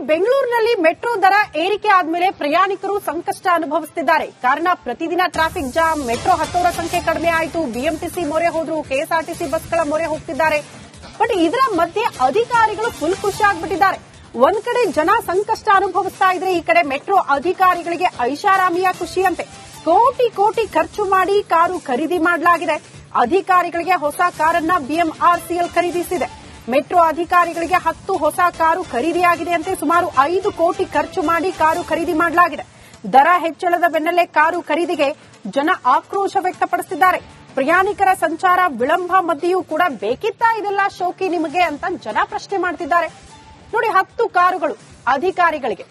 ಬೆಂಗಳೂರಿನಲ್ಲಿ ಮೆಟ್ರೋ ದರ ಏರಿಕೆ ಆದ್ಮೇಲೆ ಪ್ರಯಾಣಿಕರು ಸಂಕಷ್ಟ ಅನುಭವಿಸುತ್ತಿದ್ದಾರೆ. ಕಾರಣ ಪ್ರತಿದಿನ ಟ್ರಾಫಿಕ್ ಜಾಮ್, ಮೆಟ್ರೋ ಹತ್ತೋರ ಸಂಖ್ಯೆ ಕಡಿಮೆ ಆಯಿತು, ಬಿಎಂಟಿಸಿ ಮೊರೆ ಹೋದ್ರು, ಕೆಎಸ್ಆರ್ಟಿಸಿ ಬಸ್ಗಳ ಮೊರೆ ಹೋಗ್ತಿದ್ದಾರೆ. ಬಟ್ ಇದರ ಮಧ್ಯೆ ಅಧಿಕಾರಿಗಳು ಫುಲ್ ಖುಷಿ ಆಗ್ಬಿಟ್ಟಿದ್ದಾರೆ. ಒಂದ್ ಕಡೆ ಜನ ಸಂಕಷ್ಟ ಅನುಭವಿಸ್ತಾ ಇದ್ರೆ, ಈ ಕಡೆ ಮೆಟ್ರೋ ಅಧಿಕಾರಿಗಳಿಗೆ ಐಷಾರಾಮಿಯ ಖುಷಿಯಂತೆ ಕೋಟಿ ಕೋಟಿ ಖರ್ಚು ಮಾಡಿ ಕಾರು ಖರೀದಿ ಮಾಡಲಾಗಿದೆ. ಅಧಿಕಾರಿಗಳಿಗೆ ಹೊಸ ಕಾರನ್ನ ಬಿಎಂಆರ್ಸಿಎಲ್ ಖರೀದಿಸಿದೆ. ಮೆಟ್ರೋ ಅಧಿಕಾರಿಗಳಿಗೆ 10 ಹೊಸ ಕಾರು ಖರೀದಿಯಾಗಿದೆಯಂತೆ. ಸುಮಾರು 5 ಕೋಟಿ ಖರ್ಚು ಮಾಡಿ ಕಾರು ಖರೀದಿ ಮಾಡಲಾಗಿದೆ. ದರ ಹೆಚ್ಚಳದ ಬೆನ್ನಲ್ಲೇ ಕಾರು ಖರೀದಿಗೆ ಜನ ಆಕ್ರೋಶ ವ್ಯಕ್ತಪಡಿಸಿದ್ದಾರೆ. ಪ್ರಯಾಣಿಕರ ಸಂಚಾರ ವಿಳಂಬ ಮಧ್ಯೆಯೂ ಕೂಡ ಬೇಕಿತ್ತಾ ಇದೆಲ್ಲ ಶೋಕಿ ನಿಮಗೆ ಅಂತ ಜನ ಪ್ರಶ್ನೆ ಮಾಡ್ತಿದ್ದಾರೆ. ನೋಡಿ, 10 ಕಾರುಗಳು ಅಧಿಕಾರಿಗಳಿಗೆ,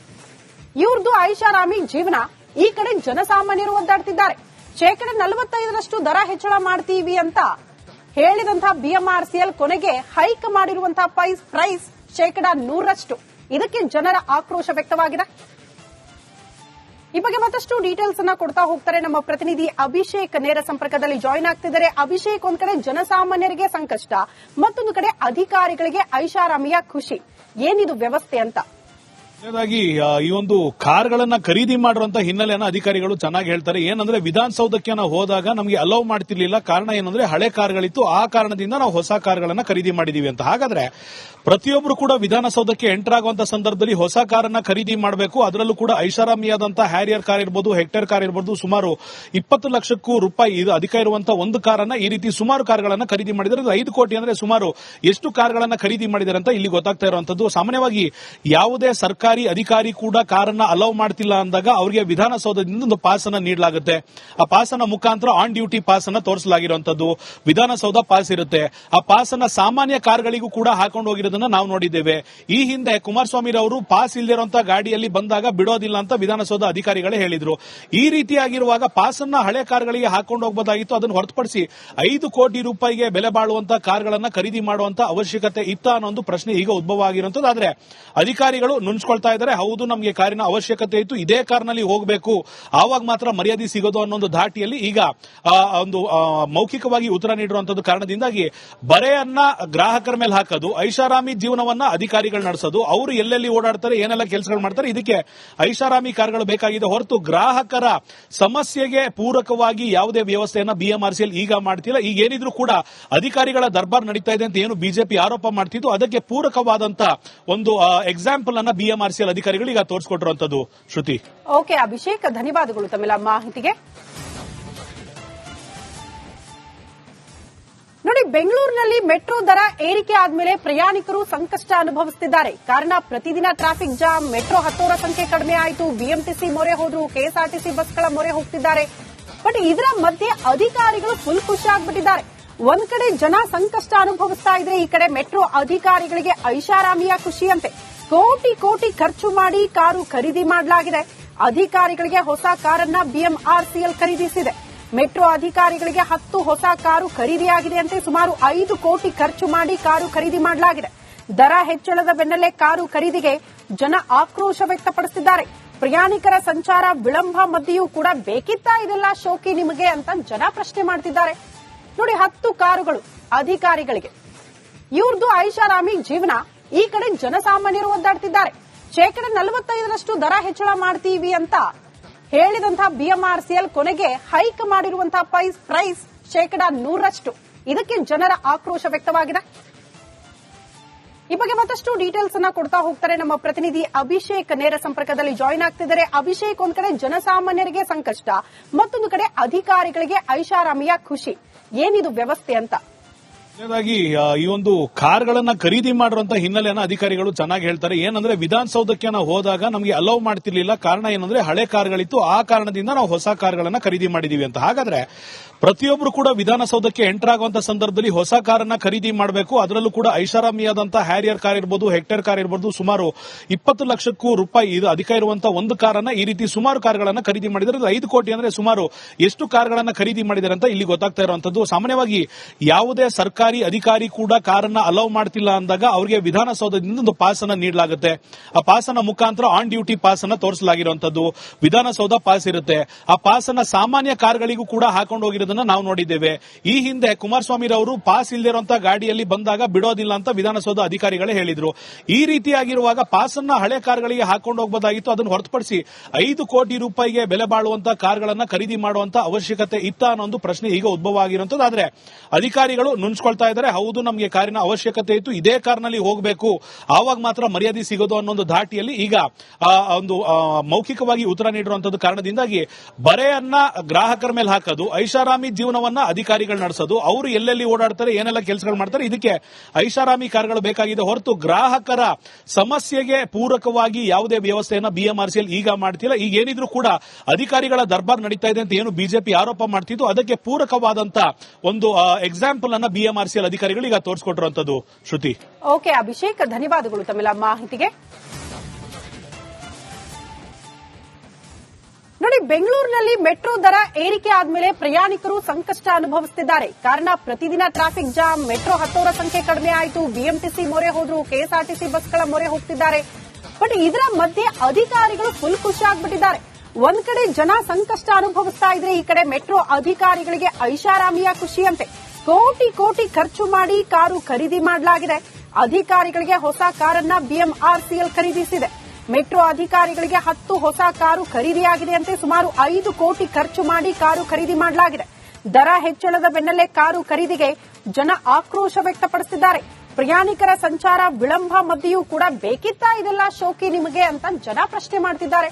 ಇವ್ರದ್ದು ಐಷಾರಾಮಿ ಜೀವನ. ಈ ಕಡೆ ಜನಸಾಮಾನ್ಯರು ಒದ್ದಾಡ್ತಿದ್ದಾರೆ. 45% ದರ ಹೆಚ್ಚಳ ಮಾಡ್ತೀವಿ ಅಂತ ಹೇಳಿದಂತಹ ಬಿಎಂಆರ್ಸಿಎಲ್ ಕೊನೆಗೆ ಹೈಕ್ ಮಾಡಿರುವಂತಹ ಪ್ರೈಸ್ 100%. ಇದಕ್ಕೆ ಜನರ ಆಕ್ರೋಶ ವ್ಯಕ್ತವಾಗಿದೆ. ಈ ಬಗ್ಗೆ ಮತ್ತಷ್ಟು ಡೀಟೇಲ್ಸ್ ಅನ್ನ ಕೊಡ್ತಾ ಹೋಗ್ತಾರೆ ನಮ್ಮ ಪ್ರತಿನಿಧಿ ಅಭಿಷೇಕ್. ನೇರ ಸಂಪರ್ಕದಲ್ಲಿ ಜಾಯಿನ್ ಆಗ್ತಿದ್ದಾರೆ. ಅಭಿಷೇಕ್, ಒಂದ್ ಕಡೆ ಜನಸಾಮಾನ್ಯರಿಗೆ ಸಂಕಷ್ಟ, ಮತ್ತೊಂದು ಕಡೆ ಅಧಿಕಾರಿಗಳಿಗೆ ಐಷಾರಾಮಿಯ ಖುಷಿ. ಏನಿದು ವ್ಯವಸ್ಥೆ ಅಂತ? ಈ ಒಂದು ಕಾರ್ಗಳನ್ನ ಖರೀದಿ ಮಾಡುವಂತ ಹಿನ್ನೆಲೆಯನ್ನ ಅಧಿಕಾರಿಗಳು ಚೆನ್ನಾಗಿ ಹೇಳ್ತಾರೆ. ಏನಂದ್ರೆ ವಿಧಾನಸೌಧಕ್ಕೆ ನಾವು ಹೋದಾಗ ನಮಗೆ ಅಲೌ ಮಾಡ್ತಿರ್ಲಿಲ್ಲ. ಕಾರಣ ಏನಂದ್ರೆ ಹಳೆ ಕಾರ್ಗಳಿತ್ತು, ಆ ಕಾರಣದಿಂದ ನಾವು ಹೊಸ ಕಾರ್ಗಳನ್ನ ಖರೀದಿ ಮಾಡಿದೀವಿ ಅಂತ. ಹಾಗಾದ್ರೆ ಪ್ರತಿಯೊಬ್ಬರು ಕೂಡ ವಿಧಾನಸೌಧಕ್ಕೆ ಎಂಟರ್ ಆಗುವಂತ ಸಂದರ್ಭದಲ್ಲಿ ಹೊಸ ಕಾರನ್ನ ಖರೀದಿ ಮಾಡಬೇಕು. ಅದರಲ್ಲೂ ಕೂಡ ಐಷಾರಾಮಿಯಾದಂತಹ ಹ್ಯಾರಿಯರ್ ಕಾರ್ ಇರಬಹುದು, ಹೆಕ್ಟೇರ್ ಕಾರ್ ಇರಬಹುದು, ಸುಮಾರು 20 ಲಕ್ಷಕ್ಕೂ ರೂಪಾಯಿ ಇದು ಅಧಿಕ ಇರುವಂತಹ ಒಂದು ಕಾರನ್ನ ಈ ರೀತಿ ಸುಮಾರು ಕಾರ್ಗಳನ್ನ ಖರೀದಿ ಮಾಡಿದ್ದಾರೆ. 5 ಕೋಟಿ ಅಂದ್ರೆ ಸುಮಾರು ಎಷ್ಟು ಕಾರ್ಗಳನ್ನ ಖರೀದಿ ಮಾಡಿದ್ದಾರೆ ಅಂತ ಇಲ್ಲಿ ಗೊತ್ತಾಗ್ತಾ ಇರುವಂತದ್ದು. ಸಾಮಾನ್ಯವಾಗಿ ಯಾವುದೇ ಸರ್ಕಾರಿ ಅಧಿಕಾರಿ ಕೂಡ ಕಾರನ್ನ ಅಲೌ ಮಾಡ್ತಿಲ್ಲ ಅಂದಾಗ ಅವರಿಗೆ ವಿಧಾನಸೌಧದಿಂದ ಒಂದು ಪಾಸ್ ಅನ್ನ ನೀಡಲಾಗುತ್ತೆ. ಆ ಪಾಸ್ ಅನ್ನ ಮುಖಾಂತರ ಆನ್ ಡ್ಯೂಟಿ ಪಾಸ್ ಅನ್ನ ತೋರಿಸಲಾಗಿರುವಂತದ್ದು ವಿಧಾನಸೌಧ ಪಾಸ್ ಇರುತ್ತೆ. ಆ ಪಾಸ್ ಅನ್ನ ಸಾಮಾನ್ಯ ಕಾರ್ಗಳಿಗೂ ಕೂಡ ಹಾಕೊಂಡು ಹೋಗಿರೋದನ್ನ ನಾವು ನೋಡಿದ್ದೇವೆ. ಈ ಹಿಂದೆ ಕುಮಾರಸ್ವಾಮಿ ಅವರು ಪಾಸ್ ಇಲ್ಲದಿರುವಂತಹ ಗಾಡಿಯಲ್ಲಿ ಬಂದಾಗ ಬಿಡೋದಿಲ್ಲ ಅಂತ ವಿಧಾನಸೌಧ ಅಧಿಕಾರಿಗಳೇ ಹೇಳಿದ್ರು. ಈ ರೀತಿಯಾಗಿರುವಾಗ ಪಾಸ್ ಅನ್ನ ಹಳೆ ಕಾರ್ಗಳಿಗೆ ಹಾಕೊಂಡು ಹೋಗಬಹುದಾಗಿತ್ತು. ಅದನ್ನು ಹೊರತುಪಡಿಸಿ 5 ಕೋಟಿ ರೂಪಾಯಿಗೆ ಬೆಲೆ ಬಾಳುವಂತಹ ಕಾರ್ಗಳನ್ನ ಖರೀದಿ ಮಾಡುವಂತ ಅವಶ್ಯಕತೆ ಇತ್ತ ಅನ್ನೋ ಒಂದು ಪ್ರಶ್ನೆ ಈಗ ಉದ್ಭವ ಆಗಿರುವಂತದ್ದು. ಆದ್ರೆ ಅಧಿಕಾರಿಗಳು ನುಣಸ್ಕೊಳ್ತಾ ಇದ್ದಾರೆ. ಹೌದು, ನಮಗೆ ಕಾರಿನ ಅವಶ್ಯಕತೆ ಇತ್ತು, ಇದೇ ಕಾರ್ನಲ್ಲಿ ಹೋಗಬೇಕು, ಆವಾಗ ಮಾತ್ರ ಮರ್ಯಾದೆ ಸಿಗೋದು ಅನ್ನೋ ಒಂದು ಧಾಟಿಯಲ್ಲಿ ಈಗ ಒಂದು ಮೌಖಿಕವಾಗಿ ಉತ್ತರ ನೀಡಿರುವಂತದ್ದು ಕಾರಣದಿಂದಾಗಿ ಬರೆಯನ್ನ ಗ್ರಾಹಕರ ಮೇಲೆ ಹಾಕೋದು, ಐಷಾರಾಮಿ ಜೀವನವನ್ನ ಅಧಿಕಾರಿಗಳು ನಡೆಸೋದು, ಅವರು ಎಲ್ಲೆಲ್ಲಿ ಓಡಾಡ್ತಾರೆ, ಏನೆಲ್ಲ ಕೆಲಸಗಳು ಮಾಡ್ತಾರೆ, ಇದಕ್ಕೆ ಐಷಾರಾಮಿ ಕಾರ್ಗಳು ಬೇಕಾಗಿದೆ ಹೊರತು ಗ್ರಾಹಕರ ಸಮಸ್ಯೆಗೆ ಪೂರಕವಾಗಿ ಯಾವುದೇ ವ್ಯವಸ್ಥೆಯನ್ನ ಬಿಎಂಆರ್ಸಿಎಲ್ ಈಗ ಮಾಡ್ತಿಲ್ಲ. ಈಗ ಏನಿದ್ರು ಕೂಡ ಅಧಿಕಾರಿಗಳ ದರ್ಬಾರ್ ನಡೀತಾ ಇದೆ ಅಂತ ಏನು ಬಿಜೆಪಿ ಆರೋಪ ಮಾಡ್ತಿದ್ದು, ಅದಕ್ಕೆ ಪೂರಕವಾದಂತ ಒಂದು ಎಕ್ಸಾಂಪಲ್ ಅನ್ನ ಬಿಎಂಆರ್ಸಿಎಲ್ ಅಧಿಕಾರಿಗಳು ಈಗ ತೋರಿಸಿಕೊಟ್ಟಿರುವಂತದ್ದು. ಶ್ರುತಿ. ಓಕೆ ಅಭಿಷೇಕ್, ಧನ್ಯವಾದಗಳು ತಮ್ಮೆಲ್ಲ ಮಾಹಿತಿಗೆ. ನೋಡಿ, ಬೆಂಗಳೂರಿನಲ್ಲಿ ಮೆಟ್ರೋ ದರ ಏರಿಕೆ ಆದ್ಮೇಲೆ ಪ್ರಯಾಣಿಕರು ಸಂಕಷ್ಟ ಅನುಭವಿಸುತ್ತಿದ್ದಾರೆ. ಕಾರಣ ಪ್ರತಿದಿನ ಟ್ರಾಫಿಕ್ ಜಾಮ್, ಮೆಟ್ರೋ ಹತ್ತೋರ ಸಂಖ್ಯೆ ಕಡಿಮೆ ಆಯಿತು, ಬಿಎಂಟಿಸಿ ಮೊರೆ ಹೋದ್ರು, ಕೆಎಸ್ಆರ್ಟಿಸಿ ಬಸ್ಗಳ ಮೊರೆ ಹೋಗ್ತಿದ್ದಾರೆ. ಬಟ್ ಇದರ ಮಧ್ಯೆ ಅಧಿಕಾರಿಗಳು ಫುಲ್ ಖುಷಿ ಆಗ್ಬಿಟ್ಟಿದ್ದಾರೆ. ಒಂದ್ ಕಡೆ ಜನ ಸಂಕಷ್ಟ ಅನುಭವಿಸ್ತಾ ಇದ್ರೆ, ಈ ಕಡೆ ಮೆಟ್ರೋ ಅಧಿಕಾರಿಗಳಿಗೆ ಐಷಾರಾಮಿಯ ಖುಷಿಯಂತೆ ಕೋಟಿ ಕೋಟಿ ಖರ್ಚು ಮಾಡಿ ಕಾರು ಖರೀದಿ ಮಾಡಲಾಗಿದೆ. ಅಧಿಕಾರಿಗಳಿಗೆ ಹೊಸ ಕಾರನ್ನ ಬಿಎಂಆರ್ಸಿಎಲ್ ಖರೀದಿಸಿದೆ. ಮೆಟ್ರೋ ಅಧಿಕಾರಿಗಳಿಗೆ 10 ಹೊಸ ಕಾರು ಖರೀದಿಯಾಗಿದೆಯಂತೆ. ಸುಮಾರು 5 ಕೋಟಿ ಖರ್ಚು ಮಾಡಿ ಕಾರು ಖರೀದಿ ಮಾಡಲಾಗಿದೆ. ದರ ಹೆಚ್ಚಳದ ಬೆನ್ನಲ್ಲೇ ಕಾರು ಖರೀದಿಗೆ ಜನ ಆಕ್ರೋಶ ವ್ಯಕ್ತಪಡಿಸಿದ್ದಾರೆ. ಪ್ರಯಾಣಿಕರ ಸಂಚಾರ ವಿಳಂಬ ಮಧ್ಯೆಯೂ ಕೂಡ ಬೇಕಿತ್ತಾ ಇದೆಲ್ಲ ಶೋಕಿ ನಿಮಗೆ ಅಂತ ಜನ ಪ್ರಶ್ನೆ ಮಾಡ್ತಿದ್ದಾರೆ. ನೋಡಿ, 10 ಕಾರುಗಳು ಅಧಿಕಾರಿಗಳಿಗೆ, ಇವ್ರದ್ದು ಐಷಾರಾಮಿ ಜೀವನ. ಈ ಕಡೆ ಜನಸಾಮಾನ್ಯರು ಒದ್ದಾಡ್ತಿದ್ದಾರೆ. 45% ದರ ಹೆಚ್ಚಳ ಮಾಡ್ತೀವಿ ಅಂತ ಹೇಳಿದಂತಹ ಬಿಎಂಆರ್ಸಿಎಲ್ ಕೊನೆಗೆ ಹೈಕ್ ಮಾಡಿರುವಂತಹ ಪ್ರೈಸ್ 100%. ಇದಕ್ಕೆ ಜನರ ಆಕ್ರೋಶ ವ್ಯಕ್ತವಾಗಿದೆ. ಈ ಬಗ್ಗೆ ಮತ್ತಷ್ಟು ಡೀಟೇಲ್ಸ್ ಅನ್ನ ಕೊಡ್ತಾ ಹೋಗ್ತಾರೆ ನಮ್ಮ ಪ್ರತಿನಿಧಿ ಅಭಿಷೇಕ್. ನೇರ ಸಂಪರ್ಕದಲ್ಲಿ ಜಾಯಿನ್ ಆಗ್ತಿದ್ದಾರೆ. ಅಭಿಷೇಕ್, ಒಂದ್ ಕಡೆ ಜನಸಾಮಾನ್ಯರಿಗೆ ಸಂಕಷ್ಟ, ಮತ್ತೊಂದು ಕಡೆ ಅಧಿಕಾರಿಗಳಿಗೆ ಐಷಾರಾಮಿಯ ಖುಷಿ. ಏನಿದು ವ್ಯವಸ್ಥೆ ಅಂತ? ಈ ಒಂದು ಕಾರ್ಗಳನ್ನ ಖರೀದಿ ಮಾಡುವಂತ ಹಿನ್ನೆಲೆಯನ್ನ ಅಧಿಕಾರಿಗಳು ಚೆನ್ನಾಗಿ ಹೇಳ್ತಾರೆ. ಏನಂದ್ರೆ ವಿಧಾನಸೌಧಕ್ಕೆ ನಾವು ಹೋದಾಗ ನಮಗೆ ಅಲೌ ಮಾಡ್ತಿರ್ಲಿಲ್ಲ. ಕಾರಣ ಏನಂದ್ರೆ ಹಳೆ ಕಾರ್ಗಳಿತ್ತು, ಆ ಕಾರಣದಿಂದ ನಾವು ಹೊಸ ಕಾರ್ಗಳನ್ನ ಖರೀದಿ ಮಾಡಿದೀವಿ ಅಂತ. ಹಾಗಾದ್ರೆ ಪ್ರತಿಯೊಬ್ಬರು ಕೂಡ ವಿಧಾನಸೌಧಕ್ಕೆ ಎಂಟರ್ ಆಗುವಂತ ಸಂದರ್ಭದಲ್ಲಿ ಹೊಸ ಕಾರನ್ನ ಖರೀದಿ ಮಾಡಬೇಕು. ಅದರಲ್ಲೂ ಕೂಡ ಐಷಾರಾಮಿಯಾದಂತಹ ಹ್ಯಾರಿಯರ್ ಕಾರ್ ಇರಬಹುದು, ಹೆಕ್ಟೇರ್ ಕಾರ್ ಇರಬಹುದು, ಸುಮಾರು 20 ಲಕ್ಷಕ್ಕೂ ರೂಪಾಯಿ ಇದು ಅಧಿಕ ಇರುವಂತಹ ಒಂದು ಕಾರನ್ನ ಈ ರೀತಿ ಸುಮಾರು ಕಾರ್ಗಳನ್ನ ಖರೀದಿ ಮಾಡಿದ್ದಾರೆ. 5 ಕೋಟಿ ಅಂದ್ರೆ ಸುಮಾರು ಎಷ್ಟು ಕಾರ್ಗಳನ್ನ ಖರೀದಿ ಮಾಡಿದ್ದಾರೆ ಅಂತ ಇಲ್ಲಿ ಗೊತ್ತಾಗ್ತಾ ಇರುವಂತದ್ದು. ಸಾಮಾನ್ಯವಾಗಿ ಯಾವುದೇ ಸರ್ಕಾರಿ ಸರ್ಕಾರಿ ಅಧಿಕಾರಿ ಕೂಡ ಕಾರನ್ನ ಅಲೌ ಮಾಡ್ತಿಲ್ಲ ಅಂದಾಗ ಅವರಿಗೆ ವಿಧಾನಸೌಧದಿಂದ ಒಂದು ಪಾಸ್ ಅನ್ನ ನೀಡಲಾಗುತ್ತೆ. ಆ ಪಾಸ್ ಅನ್ನ ಮುಖಾಂತರ ಆನ್ ಡ್ಯೂಟಿ ಪಾಸ್ ಅನ್ನ ತೋರಿಸಲಾಗಿರುವಂತದ್ದು. ವಿಧಾನಸೌಧ ಪಾಸ್ ಇರುತ್ತೆ. ಆ ಪಾಸ್ ಅನ್ನ ಸಾಮಾನ್ಯ ಕಾರ್ಗಳಿಗೂ ಕೂಡ ಹಾಕೊಂಡು ಹೋಗಿರೋದನ್ನ ನಾವು ನೋಡಿದ್ದೇವೆ. ಈ ಹಿಂದೆ ಕುಮಾರಸ್ವಾಮಿ ಅವರು ಪಾಸ್ ಇಲ್ಲದಿರುವಂತಹ ಗಾಡಿಯಲ್ಲಿ ಬಂದಾಗ ಬಿಡೋದಿಲ್ಲ ಅಂತ ವಿಧಾನಸೌಧ ಅಧಿಕಾರಿಗಳೇ ಹೇಳಿದ್ರು. ಈ ರೀತಿಯಾಗಿರುವಾಗ ಪಾಸ್ ಅನ್ನ ಹಳೆ ಕಾರ್ಗಳಿಗೆ ಹಾಕೊಂಡು ಹೋಗಬಹುದಾಗಿತ್ತು. ಅದನ್ನು ಹೊರತುಪಡಿಸಿ 5 ಕೋಟಿ ರೂಪಾಯಿಗೆ ಬೆಲೆ ಬಾಳುವಂತಹ ಕಾರ್ಗಳನ್ನ ಖರೀದಿ ಮಾಡುವಂತ ಅವಶ್ಯಕತೆ ಇತ್ತ ಅನ್ನೋ ಒಂದು ಪ್ರಶ್ನೆ ಈಗ ಉದ್ಭವ ಆಗಿರುವಂತದ್ದು. ಆದ್ರೆ ಅಧಿಕಾರಿಗಳು ನುಂಚ್ಕೊಳ್ತಾ ಇದ್ದಾರೆ. ಹೌದು, ನಮಗೆ ಕಾರಿನ ಅವಶ್ಯಕತೆ ಇತ್ತು, ಇದೇ ಕಾರ್ನಲ್ಲಿ ಹೋಗಬೇಕು, ಆವಾಗ ಮಾತ್ರ ಮರ್ಯಾದೆ ಸಿಗೋದು ಅನ್ನೋ ಒಂದು ಧಾಟಿಯಲ್ಲಿ ಈಗ ಒಂದು ಮೌಖಿಕವಾಗಿ ಉತ್ತರ ನೀಡಿರುವಂತದ್ದು ಕಾರಣದಿಂದಾಗಿ ಬರೆಯನ್ನ ಗ್ರಾಹಕರ ಮೇಲೆ ಹಾಕೋದು, ಐಷಾರಾಮಿ ಜೀವನವನ್ನ ಅಧಿಕಾರಿಗಳು ನಡೆಸೋದು, ಅವರು ಎಲ್ಲೆಲ್ಲಿ ಓಡಾಡ್ತಾರೆ, ಏನೆಲ್ಲ ಕೆಲಸಗಳು ಮಾಡ್ತಾರೆ, ಇದಕ್ಕೆ ಐಷಾರಾಮಿ ಕಾರ್ಗಳು ಬೇಕಾಗಿದೆ ಹೊರತು ಗ್ರಾಹಕರ ಸಮಸ್ಯೆಗೆ ಪೂರಕವಾಗಿ ಯಾವುದೇ ವ್ಯವಸ್ಥೆಯನ್ನ ಬಿಎಂಆರ್ಸಿಎಲ್ ಈಗ ಮಾಡ್ತಿಲ್ಲ. ಈಗ ಏನಿದ್ರು ಕೂಡ ಅಧಿಕಾರಿಗಳ ದರ್ಬಾರ್ ನಡೀತಾ ಇದೆ ಅಂತ ಏನು ಬಿಜೆಪಿ ಆರೋಪ ಮಾಡ್ತಿದ್ದು ಅದಕ್ಕೆ ಪೂರಕವಾದಂತ ಒಂದು ಎಕ್ಸಾಂಪಲ್ ಅನ್ನ ಬಿಎಂಆರ್ಸಿಎಲ್ ಅಧಿಕಾರಿಗಳು ಈಗ ತೋರಿಸಿಕೊಟ್ಟಿರುವಂತದ್ದು. ಶ್ರುತಿ. ಓಕೆ ಅಭಿಷೇಕ್, ಧನ್ಯವಾದಗಳು ತಮ್ಮೆಲ್ಲ ಮಾಹಿತಿಗೆ. ನೋಡಿ, ಬೆಂಗಳೂರಿನಲ್ಲಿ ಮೆಟ್ರೋ ದರ ಏರಿಕೆ ಆದ್ಮೇಲೆ ಪ್ರಯಾಣಿಕರು ಸಂಕಷ್ಟ ಅನುಭವಿಸುತ್ತಿದ್ದಾರೆ. ಕಾರಣ ಪ್ರತಿದಿನ ಟ್ರಾಫಿಕ್ ಜಾಮ್, ಮೆಟ್ರೋ ಹತ್ತೋರ ಸಂಖ್ಯೆ ಕಡಿಮೆ ಆಯಿತು, ಬಿಎಂಟಿಸಿ ಮೊರೆ ಹೋದ್ರು, ಕೆಎಸ್ಆರ್ಟಿಸಿ ಬಸ್ಗಳ ಮೊರೆ ಹೋಗ್ತಿದ್ದಾರೆ. ಬಟ್ ಇದರ ಮಧ್ಯೆ ಅಧಿಕಾರಿಗಳು ಫುಲ್ ಖುಷಿ ಆಗ್ಬಿಟ್ಟಿದ್ದಾರೆ. ಒಂದ್ ಕಡೆ ಜನ ಸಂಕಷ್ಟ ಅನುಭವಿಸ್ತಾ ಇದ್ರೆ, ಈ ಕಡೆ ಮೆಟ್ರೋ ಅಧಿಕಾರಿಗಳಿಗೆ ಐಷಾರಾಮಿಯ ಖುಷಿಯಂತೆ ಕೋಟಿ ಕೋಟಿ ಖರ್ಚು ಮಾಡಿ ಕಾರು ಖರೀದಿ ಮಾಡಲಾಗಿದೆ. ಅಧಿಕಾರಿಗಳಿಗೆ ಹೊಸ ಕಾರನ್ನ ಬಿಎಂಆರ್ಸಿಎಲ್ ಖರೀದಿಸಿದೆ. ಮೆಟ್ರೋ ಅಧಿಕಾರಿಗಳಿಗೆ 10 ಹೊಸ ಕಾರು ಖರೀದಿಯಾಗಿದೆಯಂತೆ. ಸುಮಾರು 5 ಕೋಟಿ ಖರ್ಚು ಮಾಡಿ ಕಾರು ಖರೀದಿ ಮಾಡಲಾಗಿದೆ. ದರ ಹೆಚ್ಚಳದ ಬೆನ್ನಲ್ಲೇ ಕಾರು ಖರೀದಿಗೆ ಜನ ಆಕ್ರೋಶ ವ್ಯಕ್ತಪಡಿಸಿದ್ದಾರೆ. ಪ್ರಯಾಣಿಕರ ಸಂಚಾರ ವಿಳಂಬ ಮಧ್ಯೆಯೂ ಕೂಡ ಬೇಕಿತ್ತಾ ಇದೆಲ್ಲ ಶೋಕಿ ನಿಮಗೆ ಅಂತ ಜನ ಪ್ರಶ್ನೆ ಮಾಡ್ತಿದ್ದಾರೆ.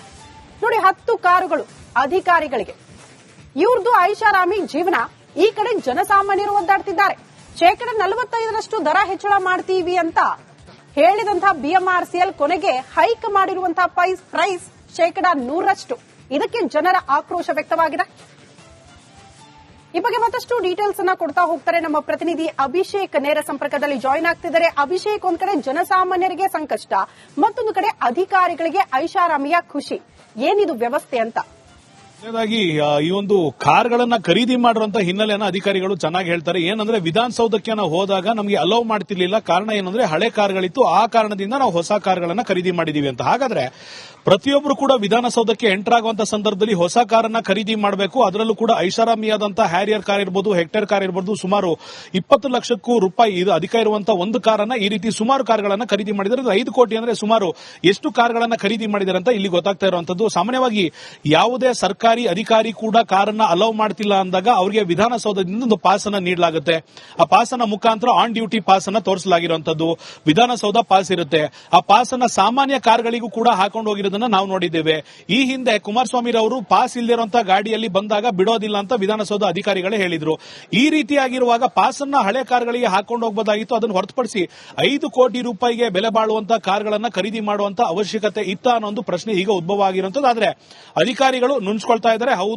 ನೋಡಿ, 10 ಕಾರುಗಳು ಅಧಿಕಾರಿಗಳಿಗೆ, ಇವ್ರದ್ದು ಐಷಾರಾಮಿ ಜೀವನ. ಈ ಕಡೆ ಜನಸಾಮಾನ್ಯರು ಒದ್ದಾಡ್ತಿದ್ದಾರೆ. 45% ದರ ಹೆಚ್ಚಳ ಮಾಡ್ತೀವಿ ಅಂತ ಹೇಳಿದಂತಹ ಬಿಎಂಆರ್ಸಿಎಲ್ ಕೊನೆಗೆ ಹೈಕ್ ಮಾಡಿರುವಂತಹ ಪ್ರೈಸ್ 100%. ಇದಕ್ಕೆ ಜನರ ಆಕ್ರೋಶ ವ್ಯಕ್ತವಾಗಿದೆ. ಈ ಬಗ್ಗೆ ಮತ್ತಷ್ಟು ಡೀಟೇಲ್ಸ್ ಅನ್ನ ಕೊಡ್ತಾ ಹೋಗ್ತಾರೆ ನಮ್ಮ ಪ್ರತಿನಿಧಿ ಅಭಿಷೇಕ್. ನೇರ ಸಂಪರ್ಕದಲ್ಲಿ ಜಾಯಿನ್ ಆಗ್ತಿದ್ದಾರೆ. ಅಭಿಷೇಕ್, ಒಂದ್ ಕಡೆ ಜನಸಾಮಾನ್ಯರಿಗೆ ಸಂಕಷ್ಟ, ಮತ್ತೊಂದು ಕಡೆ ಅಧಿಕಾರಿಗಳಿಗೆ ಐಷಾರಾಮಿಯ ಖುಷಿ. ಏನಿದು ವ್ಯವಸ್ಥೆ ಅಂತ? ಈ ಒಂದು ಕಾರ್ಗಳನ್ನ ಖರೀದಿ ಮಾಡಿರುವಂತಹ ಹಿನ್ನೆಲೆಯನ್ನ ಅಧಿಕಾರಿಗಳು ಚೆನ್ನಾಗಿ ಹೇಳ್ತಾರೆ. ಏನಂದ್ರೆ ವಿಧಾನಸೌಧಕ್ಕೆ ನಾವು ಹೋದಾಗ ನಮಗೆ ಅಲೌ ಮಾಡ್ತಿರ್ಲಿಲ್ಲ. ಕಾರಣ ಏನಂದ್ರೆ ಹಳೆ ಕಾರ್ಗಳಿತ್ತು, ಆ ಕಾರಣದಿಂದ ನಾವು ಹೊಸ ಕಾರ್ಗಳನ್ನ ಖರೀದಿ ಮಾಡಿದೀವಿ ಅಂತ. ಹಾಗಾದ್ರೆ ಪ್ರತಿಯೊಬ್ಬರು ಕೂಡ ವಿಧಾನಸೌಧಕ್ಕೆ ಎಂಟರ್ ಆಗುವಂತಹ ಸಂದರ್ಭದಲ್ಲಿ ಹೊಸ ಕಾರನ್ನ ಖರೀದಿ ಮಾಡಬೇಕು. ಅದರಲ್ಲೂ ಕೂಡ ಐಷಾರಾಮಿಯಾದಂತಹ ಹ್ಯಾರಿಯರ್ ಕಾರ್ ಇರಬಹುದು, ಹೆಕ್ಟರ್ ಕಾರ್ ಇರಬಹುದು, ಸುಮಾರು 20 ಲಕ್ಷಕ್ಕೂ ರೂಪಾಯಿ ಇದು ಅಧಿಕ ಇರುವಂತಹ ಒಂದು ಕಾರನ್ನ ಈ ರೀತಿ ಸುಮಾರು ಕಾರ್ಗಳನ್ನ ಖರೀದಿ ಮಾಡಿದ್ದಾರೆ. 5 ಕೋಟಿ ಅಂದ್ರೆ ಸುಮಾರು ಎಷ್ಟು ಕಾರ್ಗಳನ್ನ ಖರೀದಿ ಮಾಡಿದ್ದಾರೆ ಅಂತ ಇಲ್ಲಿ ಗೊತ್ತಾಗ್ತಾ ಇರುವಂತದ್ದು. ಸಾಮಾನ್ಯವಾಗಿ ಯಾವುದೇ ಸರ್ಕಾರಿ ಅಧಿಕಾರಿ ಕೂಡ ಕಾರನ್ನ ಅಲೌ ಮಾಡ್ತಿಲ್ಲ ಅಂದಾಗ ಅವರಿಗೆ ವಿಧಾನಸೌಧದಿಂದ ಒಂದು ಪಾಸ್ ಅನ್ನ ನೀಡಲಾಗುತ್ತೆ. ಆ ಪಾಸ್ ಅನ್ನ ಮುಖಾಂತರ ಆನ್ ಡ್ಯೂಟಿ ಪಾಸ್ ಅನ್ನ ತೋರಿಸಲಾಗಿರುವಂತದ್ದು. ವಿಧಾನಸೌಧ ಪಾಸ್ ಇರುತ್ತೆ. ಆ ಪಾಸ್ ಅನ್ನ ಸಾಮಾನ್ಯ ಕಾರ್ಗಳಿಗೂ ಕೂಡ ಹಾಕೊಂಡು ಹೋಗಿರೋದನ್ನ ನಾವು ನೋಡಿದ್ದೇವೆ. ಈ ಹಿಂದೆ ಕುಮಾರಸ್ವಾಮಿ ಅವರು ಪಾಸ್ ಇಲ್ಲದಿರುವಂತಹ ಗಾಡಿಯಲ್ಲಿ ಬಂದಾಗ ಬಿಡೋದಿಲ್ಲ ಅಂತ ವಿಧಾನಸೌಧ ಅಧಿಕಾರಿಗಳೇ ಹೇಳಿದ್ರು. ಈ ರೀತಿಯಾಗಿರುವಾಗ ಪಾಸ್ ಅನ್ನ ಹಳೆ ಕಾರ್ಗಳಿಗೆ ಹಾಕೊಂಡು ಹೋಗಬಹುದಾಗಿತ್ತು. ಅದನ್ನು ಹೊರತುಪಡಿಸಿ 5 ಕೋಟಿ ರೂಪಾಯಿಗೆ ಬೆಲೆ ಬಾಳುವಂತಹ ಕಾರ್ಗಳನ್ನ ಖರೀದಿ ಮಾಡುವಂತ ಅವಶ್ಯಕತೆ ಇತ್ತ ಅನ್ನೋ ಒಂದು ಪ್ರಶ್ನೆ ಈಗ ಉದ್ಭವ ಆಗಿರುವಂತದ್ದು. ಆದ್ರೆ ಅಧಿಕಾರಿಗಳು ನುಂಚ್ಕೊಳ್ತಾ ಇದ್ದಾರೆ. ಹೌದು,